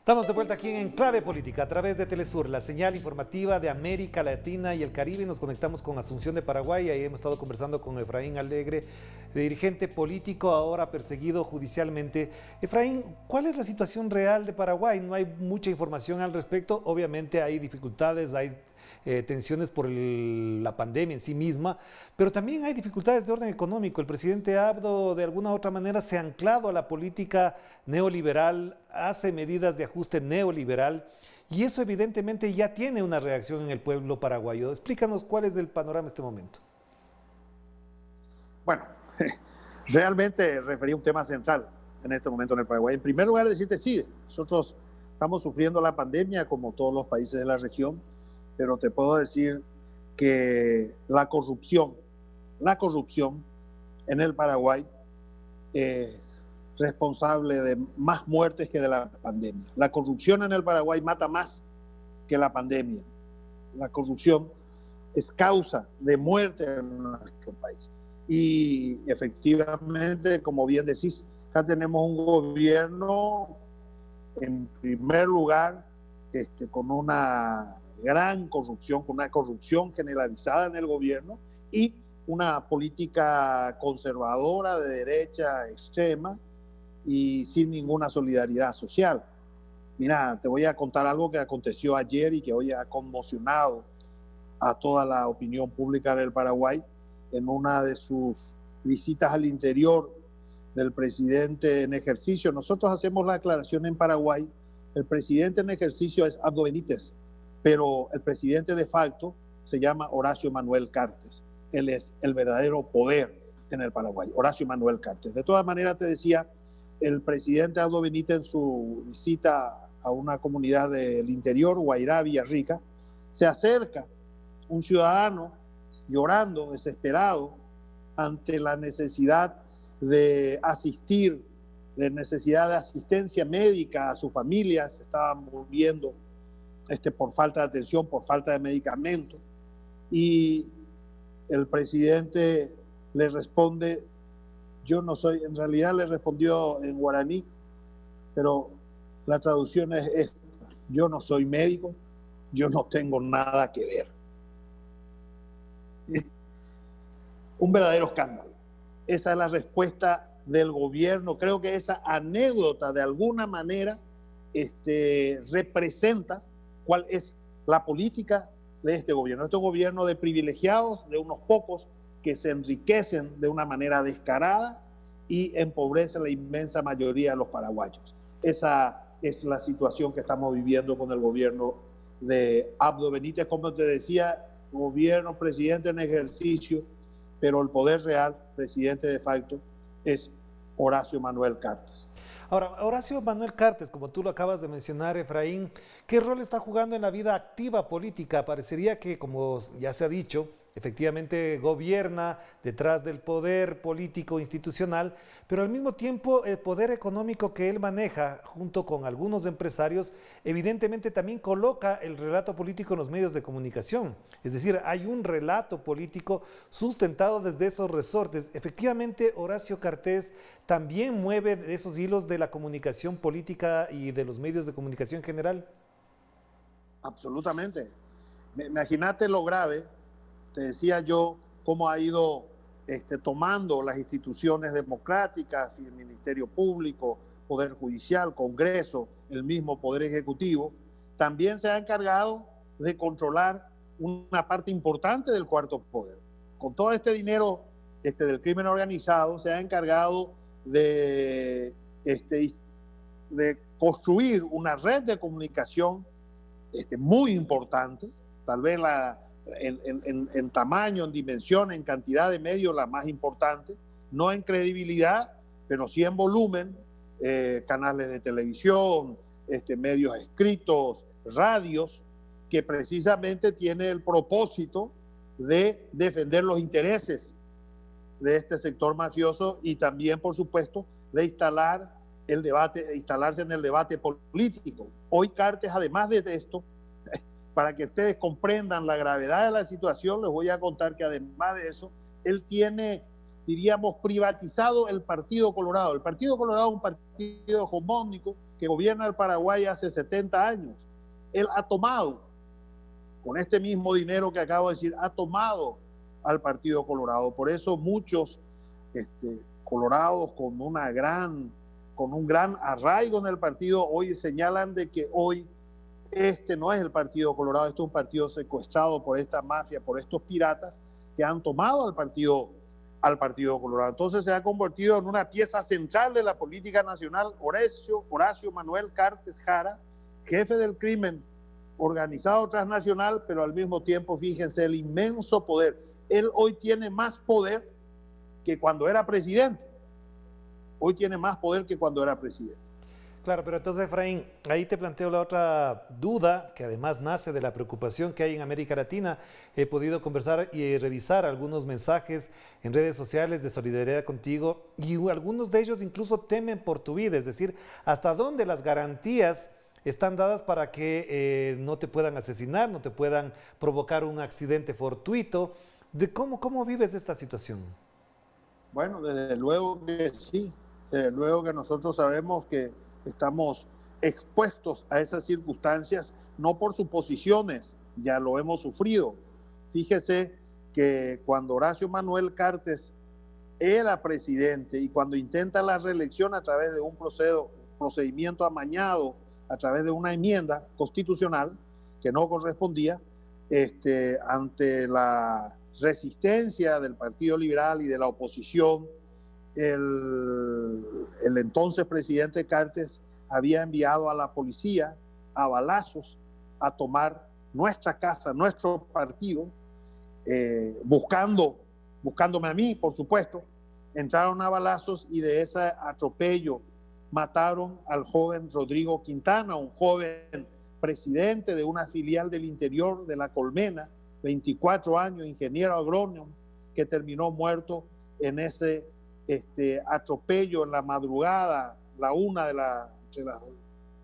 Estamos de vuelta aquí en Clave Política a través de Telesur, la señal informativa de América Latina y el Caribe. Nos conectamos con Asunción de Paraguay. Ahí hemos estado conversando con Efraín Alegre, dirigente político, ahora perseguido judicialmente. Efraín, ¿cuál es la situación real de Paraguay? No hay mucha información al respecto. Obviamente hay dificultades, hay tensiones por la pandemia en sí misma, pero también hay dificultades de orden económico. El presidente Abdo, de alguna u otra manera, se ha anclado a la política neoliberal, hace medidas de ajuste neoliberal, y eso evidentemente ya tiene una reacción en el pueblo paraguayo. Explícanos cuál es el panorama en este momento. Bueno, realmente refería a un tema central en este momento en el Paraguay. En primer lugar, decirte, sí, nosotros estamos sufriendo la pandemia como todos los países de la región, pero te puedo decir que la corrupción en el Paraguay es responsable de más muertes que de la pandemia. La corrupción en el Paraguay mata más que la pandemia. La corrupción es causa de muerte en nuestro país. Y efectivamente, como bien decís, acá tenemos un gobierno, en primer lugar, con una gran corrupción, con una corrupción generalizada en el gobierno y una política conservadora de derecha extrema y sin ninguna solidaridad social. Mira, te voy a contar algo que aconteció ayer y que hoy ha conmocionado a toda la opinión pública del Paraguay en una de sus visitas al interior del presidente en ejercicio. Nosotros hacemos la aclaración en Paraguay, el presidente en ejercicio es Abdo Benítez, pero el presidente de facto se llama Horacio Manuel Cartes. Él es el verdadero poder en el Paraguay, Horacio Manuel Cartes. De todas maneras, te decía, el presidente Abdo Benítez en su visita a una comunidad del interior, Guairá, Villarrica, se acerca un ciudadano llorando, desesperado, ante la necesidad de asistir, de necesidad de asistencia médica a su familia, se estaban muriendo por falta de atención, por falta de medicamentos, y el presidente le responde, yo no soy, en realidad le respondió en guaraní, pero la traducción es esta, yo no soy médico, yo no tengo nada que ver. Un verdadero escándalo. Esa es la respuesta del gobierno. Creo que esa anécdota de alguna manera representa cuál es la política de este gobierno. Este gobierno de privilegiados, de unos pocos que se enriquecen de una manera descarada y empobrece a la inmensa mayoría de los paraguayos. Esa es la situación que estamos viviendo con el gobierno de Abdo Benítez. Como te decía, gobierno, presidente en ejercicio, pero el poder real, presidente de facto, es Horacio Manuel Cartes. Ahora, Horacio Manuel Cartes, como tú lo acabas de mencionar, Efraín, ¿qué rol está jugando en la vida activa política? Parecería que, como ya se ha dicho, efectivamente gobierna detrás del poder político institucional, pero al mismo tiempo el poder económico que él maneja junto con algunos empresarios evidentemente también coloca el relato político en los medios de comunicación. Es decir, hay un relato político sustentado desde esos resortes. Efectivamente, Horacio Cartes también mueve esos hilos de la comunicación política y de los medios de comunicación en general. Absolutamente. Imagínate lo grave. Te decía yo cómo ha ido tomando las instituciones democráticas, el Ministerio Público, Poder Judicial, Congreso, el mismo Poder Ejecutivo, también se ha encargado de controlar una parte importante del cuarto poder. Con todo este dinero del crimen organizado, se ha encargado de construir una red de comunicación muy importante, tal vez en tamaño, en dimensión, en cantidad de medios, la más importante, no en credibilidad, pero sí en volumen, canales de televisión, medios escritos, radios, que precisamente tiene el propósito de defender los intereses de este sector mafioso y también, por supuesto, de instalarse en el debate político. Hoy Cartes, además de esto, para que ustedes comprendan la gravedad de la situación, les voy a contar que además de eso, él tiene, diríamos, privatizado el Partido Colorado. El Partido Colorado es un partido hegemónico que gobierna el Paraguay hace 70 años. Él ha tomado, con este mismo dinero que acabo de decir, ha tomado al Partido Colorado. Por eso muchos colorados con un gran arraigo en el partido hoy señalan de que hoy este no es el Partido Colorado, este es un partido secuestrado por esta mafia, por estos piratas que han tomado al Partido Colorado. Entonces se ha convertido en una pieza central de la política nacional Horacio Manuel Cartes Jara, jefe del crimen organizado transnacional, pero al mismo tiempo, fíjense, el inmenso poder. Él hoy tiene más poder que cuando era presidente. Hoy tiene más poder que cuando era presidente. Claro, pero entonces, Efraín, ahí te planteo la otra duda, que además nace de la preocupación que hay en América Latina. He podido conversar y revisar algunos mensajes en redes sociales de solidaridad contigo y algunos de ellos incluso temen por tu vida, es decir, hasta dónde las garantías están dadas para que no te puedan asesinar, no te puedan provocar un accidente fortuito. ¿Cómo vives esta situación? Bueno, desde luego que sí, desde luego que nosotros sabemos que estamos expuestos a esas circunstancias, no por suposiciones, ya lo hemos sufrido. Fíjese que cuando Horacio Manuel Cartes era presidente y cuando intenta la reelección a través de un procedimiento amañado, a través de una enmienda constitucional que no correspondía, ante la resistencia del Partido Liberal y de la oposición, el entonces presidente Cartes había enviado a la policía a balazos a tomar nuestra casa, nuestro partido, buscándome a mí, por supuesto. Entraron a balazos y de ese atropello mataron al joven Rodrigo Quintana, un joven presidente de una filial del interior de La Colmena, 24 años, ingeniero agrónomo, que terminó muerto en ese atropello en la madrugada, entre las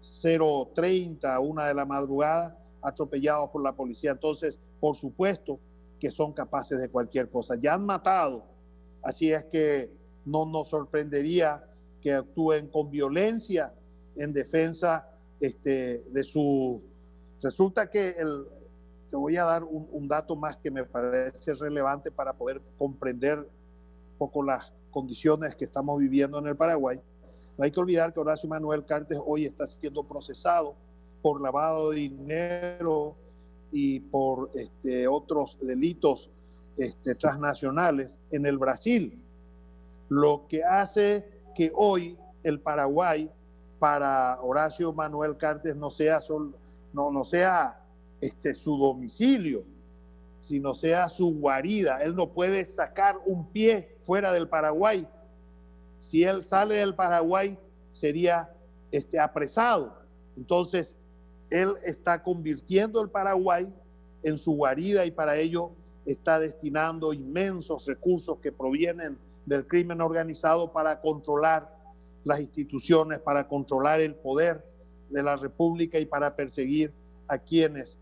0:30, 1 de la madrugada, atropellados por la policía. Entonces, por supuesto que son capaces de cualquier cosa. Ya han matado, así es que no nos sorprendería que actúen con violencia en defensa de su... Resulta que te voy a dar un dato más que me parece relevante para poder comprender un poco las condiciones que estamos viviendo en el Paraguay. No hay que olvidar que Horacio Manuel Cartes hoy está siendo procesado por lavado de dinero y por otros delitos transnacionales en el Brasil, lo que hace que hoy el Paraguay para Horacio Manuel Cartes no sea su domicilio, sino sea su guarida. Él no puede sacar un pie fuera del Paraguay. Si él sale del Paraguay, sería apresado. Entonces, él está convirtiendo el Paraguay en su guarida y para ello está destinando inmensos recursos que provienen del crimen organizado para controlar las instituciones, para controlar el poder de la República y para perseguir a quienes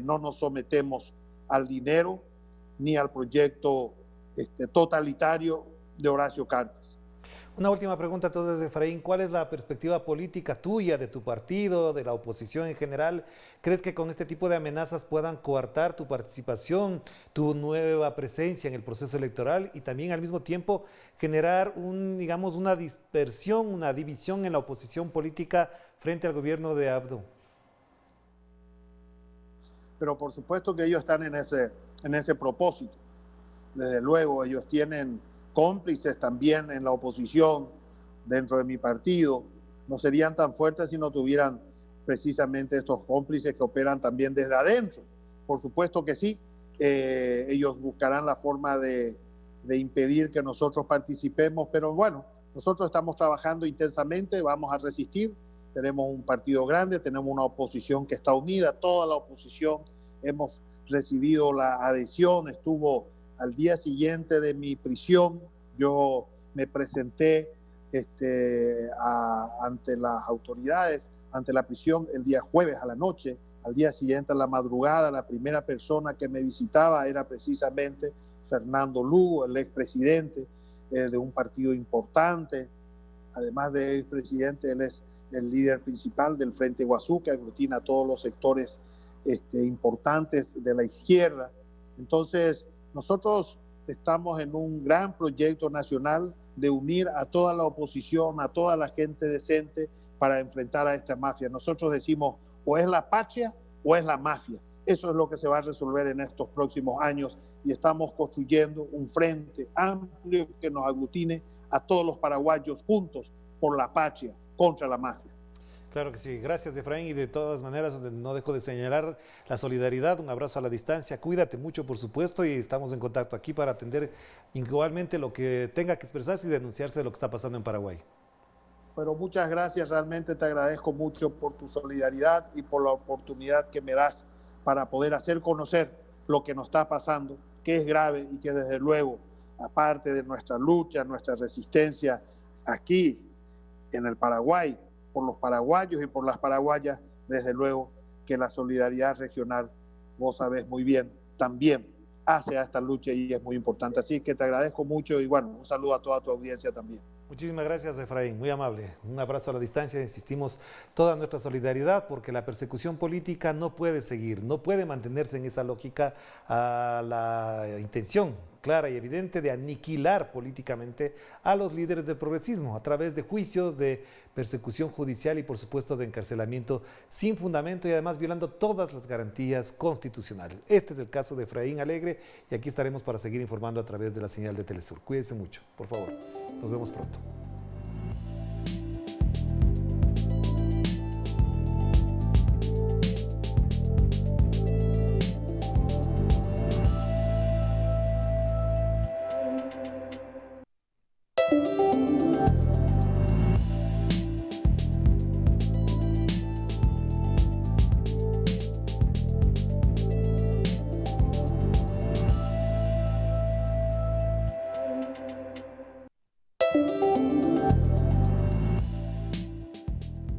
no nos sometemos al dinero ni al proyecto totalitario de Horacio Cartes. Una última pregunta entonces, Efraín, ¿cuál es la perspectiva política tuya, de tu partido, de la oposición en general? ¿Crees que con este tipo de amenazas puedan coartar tu participación, tu nueva presencia en el proceso electoral y también al mismo tiempo generar una dispersión, una división en la oposición política frente al gobierno de Abdo? Pero por supuesto que ellos están en ese propósito. Desde luego, ellos tienen cómplices también en la oposición, dentro de mi partido. No serían tan fuertes si no tuvieran precisamente estos cómplices que operan también desde adentro. Por supuesto que sí, ellos buscarán la forma de impedir que nosotros participemos, pero bueno, nosotros estamos trabajando intensamente, vamos a resistir. Tenemos un partido grande, tenemos una oposición que está unida, toda la oposición hemos recibido la adhesión, estuvo al día siguiente de mi prisión, yo me presenté ante las autoridades, ante la prisión el día jueves a la noche, al día siguiente a la madrugada, la primera persona que me visitaba era precisamente Fernando Lugo, el expresidente de un partido importante, además de expresidente, él es el líder principal del Frente Guazú, que aglutina a todos los sectores importantes de la izquierda. Entonces, nosotros estamos en un gran proyecto nacional de unir a toda la oposición, a toda la gente decente para enfrentar a esta mafia. Nosotros decimos, o es la patria o es la mafia. Eso es lo que se va a resolver en estos próximos años y estamos construyendo un frente amplio que nos aglutine a todos los paraguayos juntos por la patria contra la mafia. Claro que sí, gracias Efraín, y de todas maneras no dejo de señalar la solidaridad, un abrazo a la distancia, cuídate mucho por supuesto y estamos en contacto aquí para atender igualmente lo que tenga que expresarse y denunciarse de lo que está pasando en Paraguay. Pero muchas gracias, realmente te agradezco mucho por tu solidaridad y por la oportunidad que me das para poder hacer conocer lo que nos está pasando, que es grave y que desde luego, aparte de nuestra lucha, nuestra resistencia aquí en el Paraguay, por los paraguayos y por las paraguayas, desde luego que la solidaridad regional, vos sabés muy bien, también hace a esta lucha y es muy importante. Así que te agradezco mucho y bueno, un saludo a toda tu audiencia también. Muchísimas gracias Efraín, muy amable. Un abrazo a la distancia, insistimos toda nuestra solidaridad porque la persecución política no puede seguir, no puede mantenerse en esa lógica a la intención clara y evidente de aniquilar políticamente a los líderes del progresismo a través de juicios, de persecución judicial y por supuesto de encarcelamiento sin fundamento y además violando todas las garantías constitucionales. Este es el caso de Efraín Alegre y aquí estaremos para seguir informando a través de la señal de Telesur. Cuídense mucho, por favor. Nos vemos pronto.